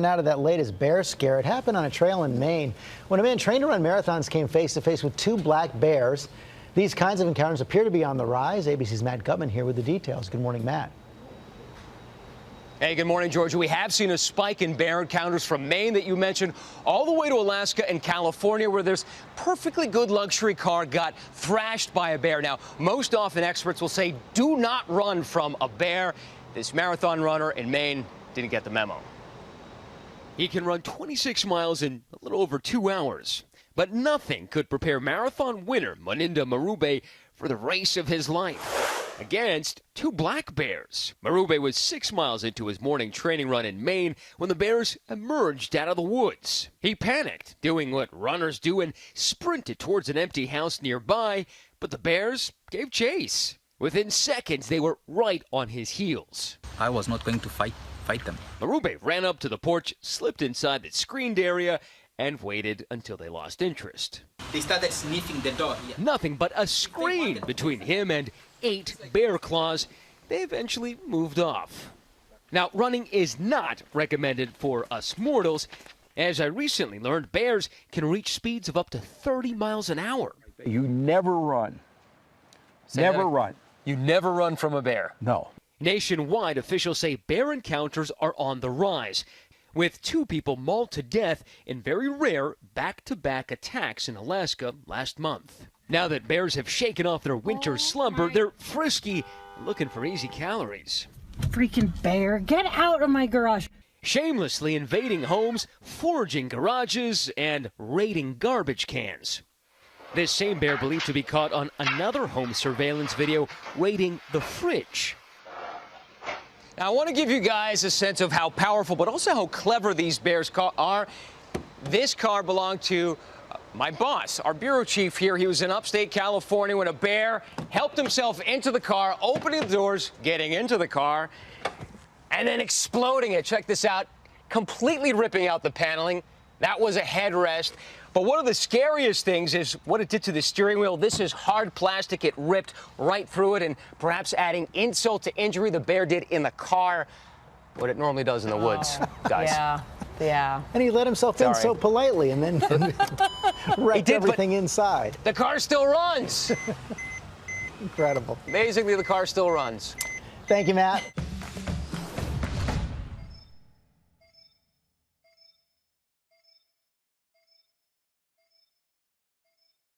Out of that latest bear scare, it happened on a trail in Maine when a man trained to run marathons came face to face with two black bears. These kinds of encounters appear to be on the rise. ABC's Matt Gutman here with the details. Good morning, Matt. Hey, good morning, Georgia. We have seen a spike in bear encounters from Maine that you mentioned all the way to Alaska and California, where this perfectly good luxury car got thrashed by a bear. Now, most often experts will say do not run from a bear. This marathon runner in Maine didn't get the memo. He can run 26 miles in a little over 2 hours. But nothing could prepare marathon winner Muninda Marube for the race of his life against two black bears. Marube was 6 miles into his morning training run in Maine when the bears emerged out of the woods. He panicked, doing what runners do, and sprinted towards an empty house nearby, but the bears gave chase. Within seconds, they were right on his heels. I was not going to fight them. Marube ran up to the porch, slipped inside the screened area, and waited until they lost interest. They started sniffing the door. Nothing but a screen between him and 8 bear claws. They eventually moved off. Now, running is not recommended for us mortals. As I recently learned, bears can reach speeds of up to 30 miles an hour. You never run. Never run. You never run from a bear. No. Nationwide, officials say bear encounters are on the rise, with 2 people mauled to death in very rare back-to-back attacks in Alaska last month. Now that bears have shaken off their winter slumber, they're frisky, looking for easy calories. Freaking bear, get out of my garage. Shamelessly invading homes, foraging garages, and raiding garbage cans. This same bear believed to be caught on another home surveillance video raiding the fridge. Now, I want to give you guys a sense of how powerful, but also how clever these bears are. This car belonged to my boss, our bureau chief here. He was in upstate California when a bear helped himself into the car, opening the doors, getting into the car, and then exploding it. Check this out, completely ripping out the paneling. That was a headrest. But one of the scariest things is what it did to the steering wheel. This is hard plastic. It ripped right through it, and perhaps adding insult to injury, the bear did in the car what it normally does in the woods, guys. Yeah. And he let himself in so politely and then wrecked everything inside. The car still runs. Incredible. Amazingly, the car still runs. Thank you, Matt.